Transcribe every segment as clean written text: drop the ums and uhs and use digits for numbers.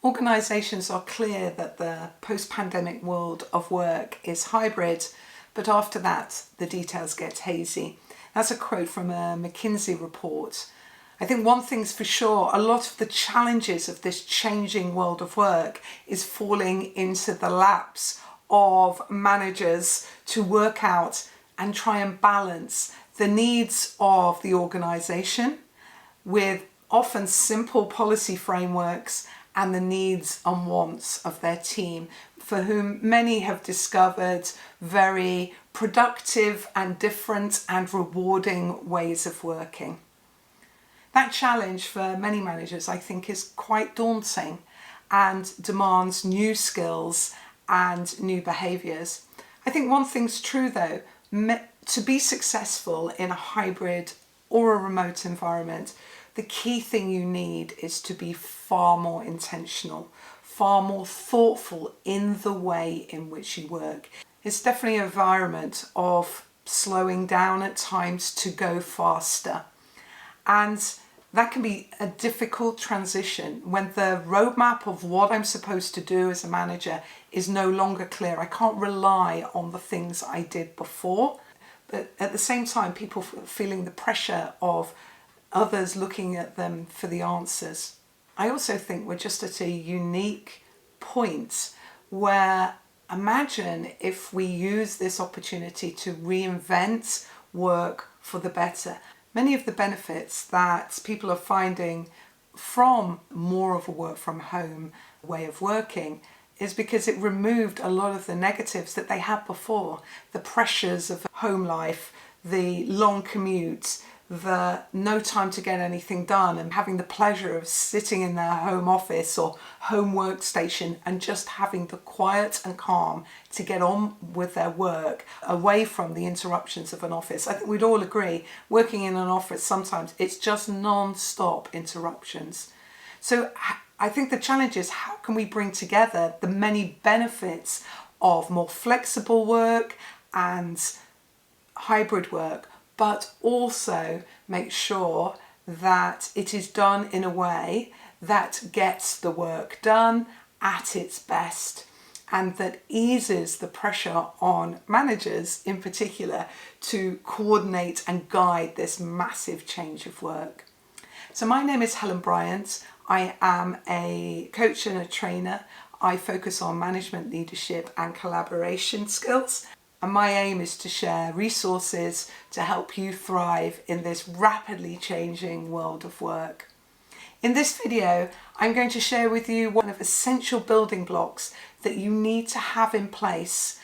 Organisations are clear that the post-pandemic world of work is hybrid, but after that the details get hazy. That's a quote from a McKinsey report. I think one thing's for sure, a lot of the challenges of this changing world of work is falling into the laps of managers to work out and try and balance the needs of the organisation with often simple policy frameworks and the needs and wants of their team, for whom many have discovered very productive and different and rewarding ways of working. That challenge for many managers, I think, is quite daunting and demands new skills and new behaviours. I think one thing's true though, to be successful in a hybrid or a remote environment, the key thing you need is to be far more intentional, far more thoughtful in the way in which you work. It's definitely an environment of slowing down at times to go faster. And that can be a difficult transition when the roadmap of what I'm supposed to do as a manager is no longer clear. I can't rely on the things I did before, but at the same time, people feeling the pressure of others looking at them for the answers. I also think we're just at a unique point where imagine if we use this opportunity to reinvent work for the better. Many of the benefits that people are finding from more of a work from home way of working is because it removed a lot of the negatives that they had before. The pressures of home life, the long commutes, the no time to get anything done, and having the pleasure of sitting in their home office or home workstation and just having the quiet and calm to get on with their work away from the interruptions of an office. I think we'd all agree, working in an office sometimes it's just non-stop interruptions. So I think the challenge is, how can we bring together the many benefits of more flexible work and hybrid work, but also make sure that it is done in a way that gets the work done at its best and that eases the pressure on managers in particular to coordinate and guide this massive change of work. So my name is Helen Bryant. I am a coach and a trainer. I focus on management, leadership and collaboration skills. And my aim is to share resources to help you thrive in this rapidly changing world of work. In this video, I'm going to share with you one of the essential building blocks that you need to have in place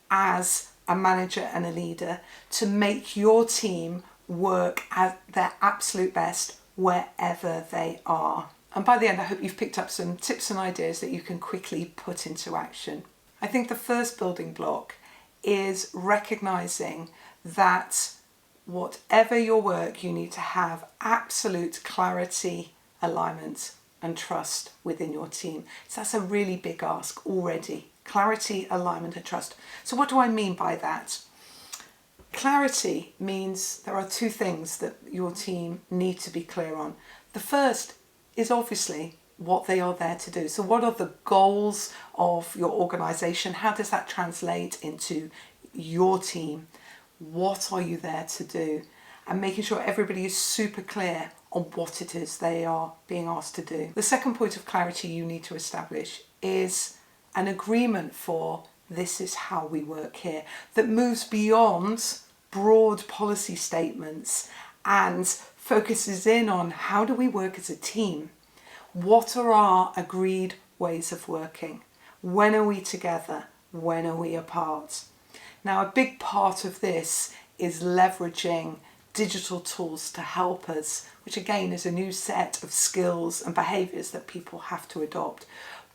as a manager and a leader to make your team work at their absolute best wherever they are. And by the end, I hope you've picked up some tips and ideas that you can quickly put into action. I think the first building block is recognizing that whatever your work, you need to have absolute clarity, alignment and trust within your team. So that's a really big ask already. Clarity, alignment and trust. So what do I mean by that? Clarity means there are two things that your team need to be clear on. The first is obviously what they are there to do. So what are the goals of your organisation? How does that translate into your team? What are you there to do? And making sure everybody is super clear on what it is they are being asked to do. The second point of clarity you need to establish is an agreement for this is how we work here, that moves beyond broad policy statements and focuses in on how do we work as a team? What are our agreed ways of working? When are we together? When are we apart? Now, a big part of this is leveraging digital tools to help us, which again is a new set of skills and behaviours that people have to adopt.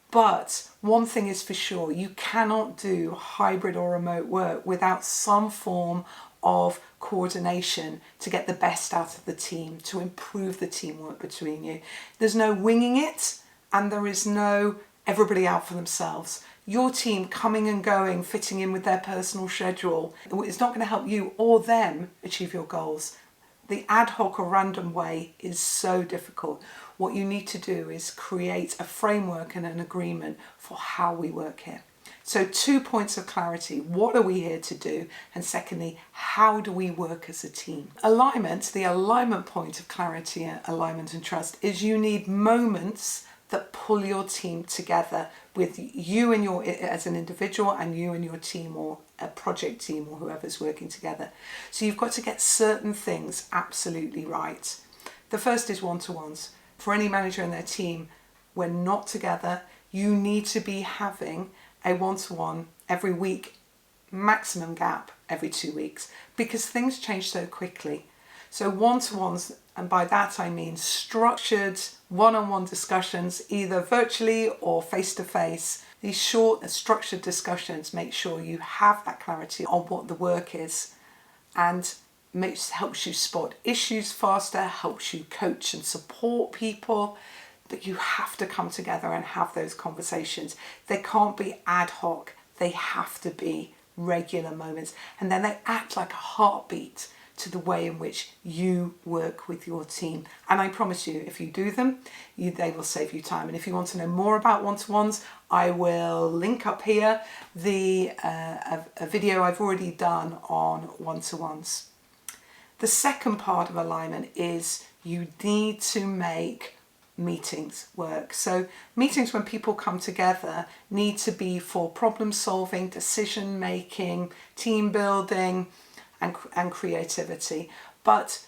But one thing is for sure, you cannot do hybrid or remote work without some form of coordination to get the best out of the team, to improve the teamwork between you. There's no winging it and there is no everybody out for themselves. Your team coming and going, fitting in with their personal schedule, it's not going to help you or them achieve your goals. The ad hoc or random way is so difficult. what you need to do is create a framework and an agreement for how we work here. So 2 points of clarity: what are we here to do? And secondly, how do we work as a team? Alignment, the alignment point of clarity, alignment and trust, is you need moments that pull your team together, with you and your, as an individual, and you and your team, or a project team, or whoever's working together. So you've got to get certain things absolutely right. The first is one-to-ones. For any manager and their team, when not together, you need to be having a one-to-one every week, maximum gap every 2 weeks, because things change so quickly. So one-to-ones, and by that I mean structured one-on-one discussions, either virtually or face-to-face. These short, structured discussions make sure you have that clarity on what the work is, and helps you spot issues faster, helps you coach and support people. But you have to come together and have those conversations. They can't be ad hoc. They have to be regular moments. And then they act like a heartbeat to the way in which you work with your team. And I promise you, if you do them, they will save you time. And if you want to know more about one-to-ones, I will link up here a video I've already done on one-to-ones. The second part of alignment is you need to make meetings work. So meetings, when people come together, need to be for problem solving, decision making, team building, and creativity. But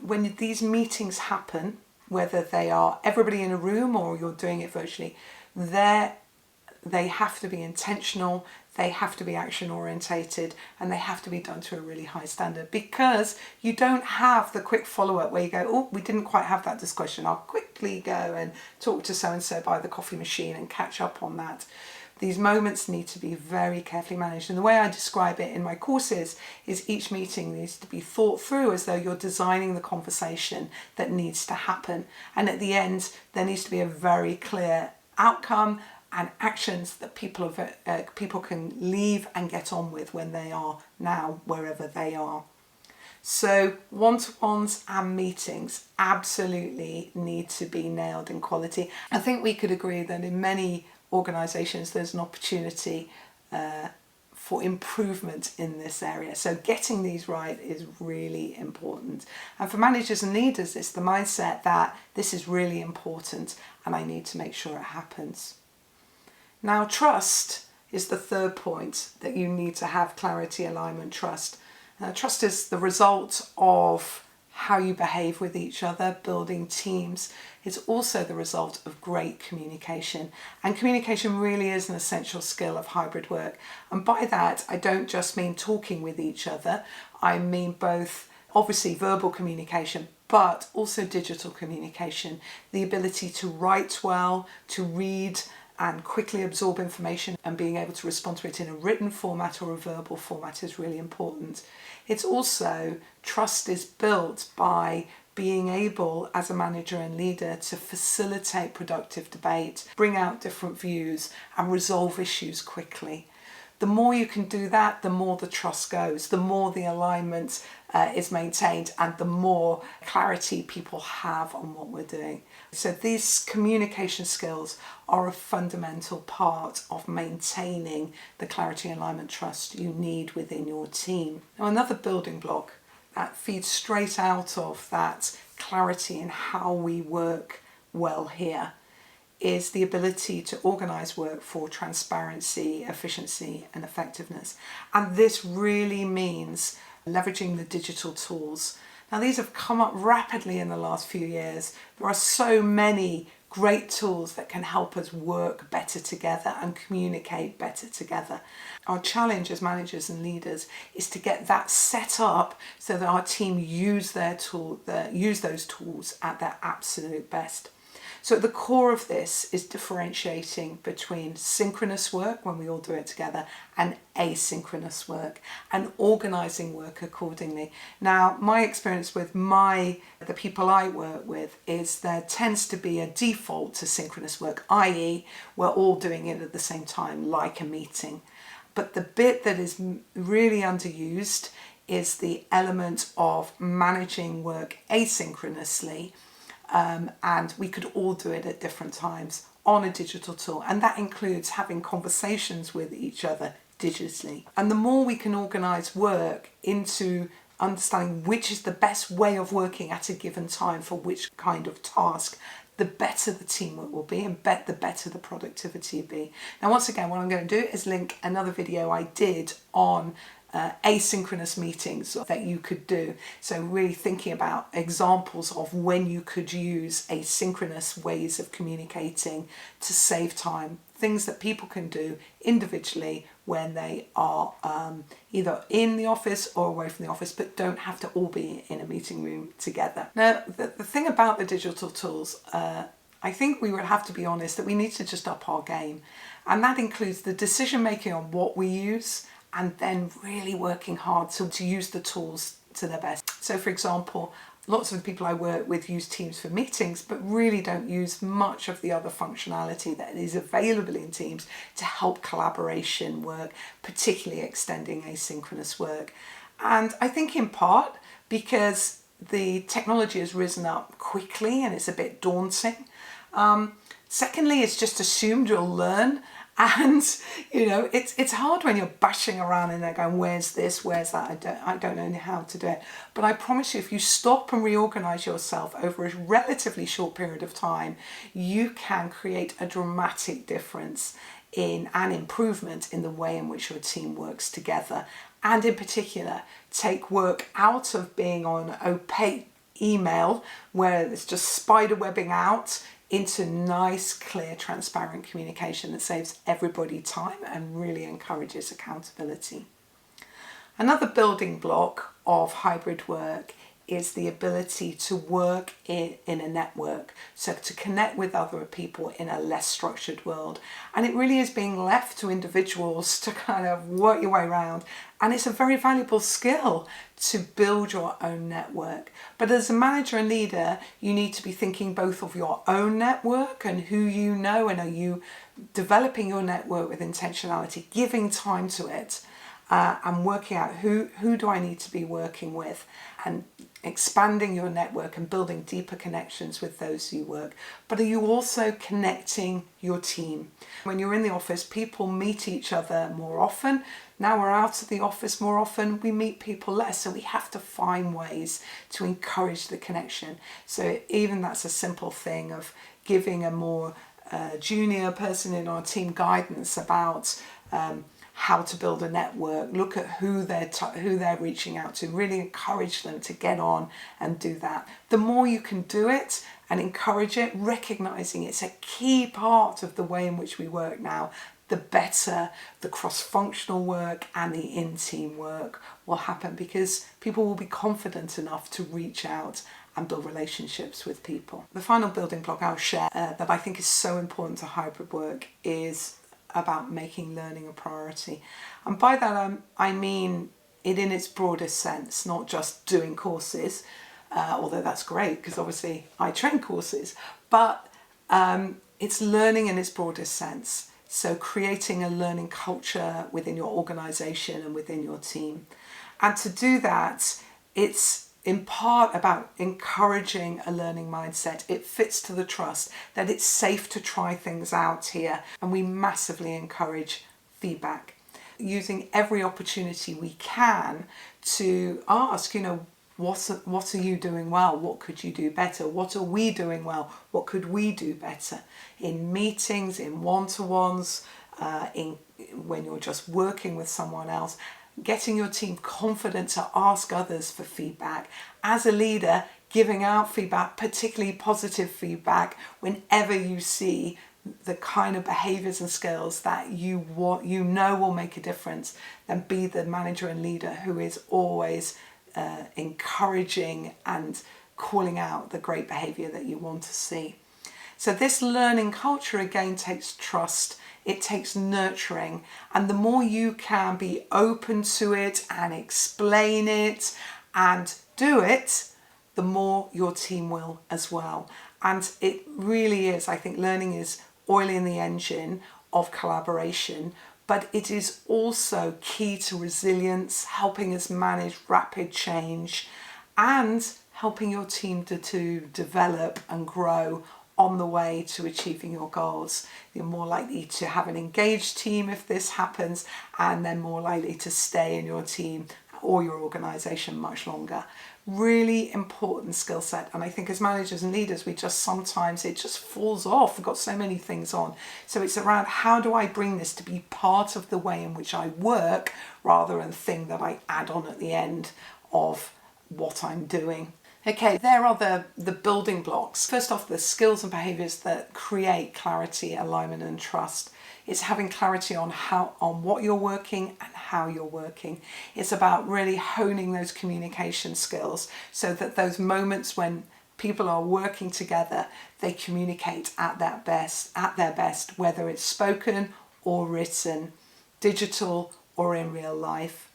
when these meetings happen, whether they are everybody in a room or you're doing it virtually, they have to be intentional, they have to be action orientated, and they have to be done to a really high standard, because you don't have the quick follow-up where you go, oh, we didn't quite have that discussion, I'll quickly go and talk to so-and-so by the coffee machine and catch up on that. These moments need to be very carefully managed. And the way I describe it in my courses is each meeting needs to be thought through as though you're designing the conversation that needs to happen. And at the end, there needs to be a very clear outcome and actions that people can leave and get on with when they are now wherever they are. So one-to-ones and meetings absolutely need to be nailed in quality. I think we could agree that in many organisations there's an opportunity for improvement in this area. So getting these right is really important. And for managers and leaders, it's the mindset that this is really important and I need to make sure it happens. Now, trust is the third point that you need to have: clarity, alignment, trust. Trust is the result of how you behave with each other, building teams. It's also the result of great communication. And communication really is an essential skill of hybrid work. And by that, I don't just mean talking with each other. I mean both, obviously, verbal communication, but also digital communication. The ability to write well, to read and quickly absorb information, and being able to respond to it in a written format or a verbal format is really important. It's also, trust is built by being able, as a manager and leader, to facilitate productive debate, bring out different views and resolve issues quickly. The more you can do that, the more the trust goes, the more the alignment is maintained, and the more clarity people have on what we're doing. So these communication skills are a fundamental part of maintaining the clarity, alignment, trust you need within your team. Now, another building block that feeds straight out of that clarity in how we work well here is the ability to organise work for transparency, efficiency and effectiveness. And this really means leveraging the digital tools. Now, these have come up rapidly in the last few years. There are so many great tools that can help us work better together and communicate better together. Our challenge as managers and leaders is to get that set up so that our team use those tools at their absolute best. So at the core of this is differentiating between synchronous work, when we all do it together, and asynchronous work, and organising work accordingly. Now, my experience with the people I work with is there tends to be a default to synchronous work, i.e. we're all doing it at the same time, like a meeting. But the bit that is really underused is the element of managing work asynchronously, and we could all do it at different times on a digital tool, and that includes having conversations with each other digitally. And the more we can organise work into understanding which is the best way of working at a given time for which kind of task, the better the teamwork will be, and the better the productivity will be. Now, once again, what I'm going to do is link another video I did on asynchronous meetings that you could do. So really thinking about examples of when you could use asynchronous ways of communicating to save time, things that people can do individually when they are either in the office or away from the office, but don't have to all be in a meeting room together. Now, the thing about the digital tools, I think we would have to be honest that we need to just up our game. And that includes the decision making on what we use, and then really working hard to use the tools to their best. So for example, lots of the people I work with use Teams for meetings, but really don't use much of the other functionality that is available in Teams to help collaboration work, particularly extending asynchronous work. And I think in part because the technology has risen up quickly and it's a bit daunting. Secondly, it's just assumed you'll learn. And it's hard when you're bashing around and they're going, where's this, where's that, I don't know how to do it. But I promise you, if you stop and reorganize yourself over a relatively short period of time, you can create a dramatic difference in an improvement in the way in which your team works together, and in particular take work out of being on opaque email where it's just spider webbing out into nice, clear, transparent communication that saves everybody time and really encourages accountability. Another building block of hybrid work is the ability to work in a network, so to connect with other people in a less structured world. And it really is being left to individuals to kind of work your way around, and it's a very valuable skill to build your own network. But as a manager and leader, you need to be thinking both of your own network and who you know, and are you developing your network with intentionality, giving time to it, and working out who do I need to be working with, and expanding your network and building deeper connections with those you work. But are you also connecting your team? When you're in the office, people meet each other more often. Now we're out of the office more often, we meet people less, so we have to find ways to encourage the connection. So even that's a simple thing of giving a more junior person in our team guidance about how to build a network, look at who they're reaching out to, really encourage them to get on and do that. The more you can do it and encourage it, recognizing it's a key part of the way in which we work now, the better the cross-functional work and the in-team work will happen, because people will be confident enough to reach out and build relationships with people. The final building block I'll share that I think is so important to hybrid work is about making learning a priority. And by that I mean it in its broadest sense, not just doing courses, although that's great because obviously I train courses, but it's learning in its broadest sense. So creating a learning culture within your organisation and within your team. And to do that, it's in part about encouraging a learning mindset. It fits to the trust that it's safe to try things out here, and we massively encourage feedback. Using every opportunity we can to ask, what are you doing well? What could you do better? What are we doing well? What could we do better? In meetings, in one-to-ones, when you're just working with someone else, getting your team confident to ask others for feedback. As a leader, giving out feedback, particularly positive feedback, whenever you see the kind of behaviours and skills that you know will make a difference, then be the manager and leader who is always encouraging and calling out the great behaviour that you want to see. So this learning culture again takes trust, it takes nurturing, and the more you can be open to it and explain it and do it, the more your team will as well. And it really is, I think learning is oiling the engine of collaboration, but it is also key to resilience, helping us manage rapid change and helping your team to develop and grow on the way to achieving your goals. You're more likely to have an engaged team if this happens, and they're more likely to stay in your team or your organisation much longer. Really important skill set, and I think as managers and leaders, it just falls off. We've got so many things on. So it's around, how do I bring this to be part of the way in which I work rather than a thing that I add on at the end of what I'm doing. Okay, there are the building blocks. First off, the skills and behaviours that create clarity, alignment and trust. It's having clarity on what you're working and how you're working. It's about really honing those communication skills so that those moments when people are working together, they communicate at their best, whether it's spoken or written, digital or in real life.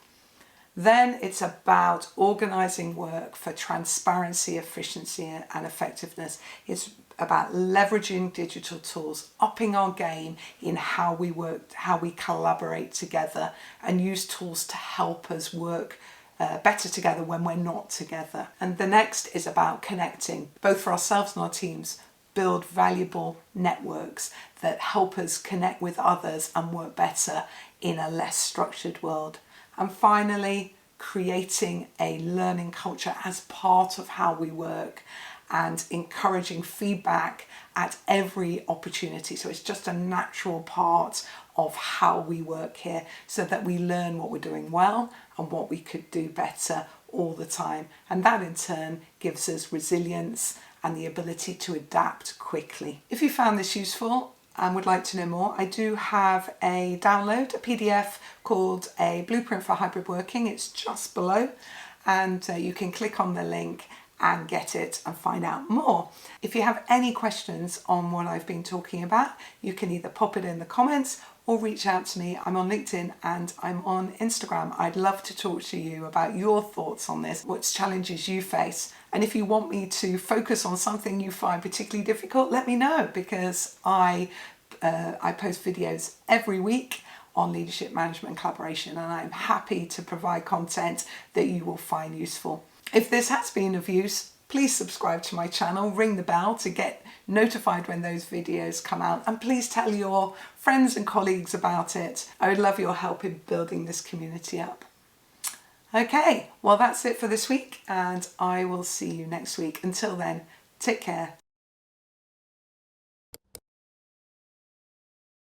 Then it's about organising work for transparency, efficiency and effectiveness. It's about leveraging digital tools, upping our game in how we work, how we collaborate together, and use tools to help us work better together when we're not together. And the next is about connecting, both for ourselves and our teams, build valuable networks that help us connect with others and work better in a less structured world. And finally, creating a learning culture as part of how we work and encouraging feedback at every opportunity. So it's just a natural part of how we work here, so that we learn what we're doing well and what we could do better all the time. And that in turn gives us resilience and the ability to adapt quickly. If you found this useful and would like to know more, I do have a download, a PDF called A Blueprint for Hybrid Working. It's just below, and you can click on the link and get it and find out more. If you have any questions on what I've been talking about, you can either pop it in the comments or reach out to me. I'm on LinkedIn and I'm on Instagram. I'd love to talk to you about your thoughts on this, what challenges you face. And if you want me to focus on something you find particularly difficult, let me know, because I post videos every week on leadership, management and collaboration, and I'm happy to provide content that you will find useful. If this has been of use, please subscribe to my channel, ring the bell to get notified when those videos come out, and please tell your friends and colleagues about it. I would love your help in building this community up. Okay, well that's it for this week, and I will see you next week. Until then, take care.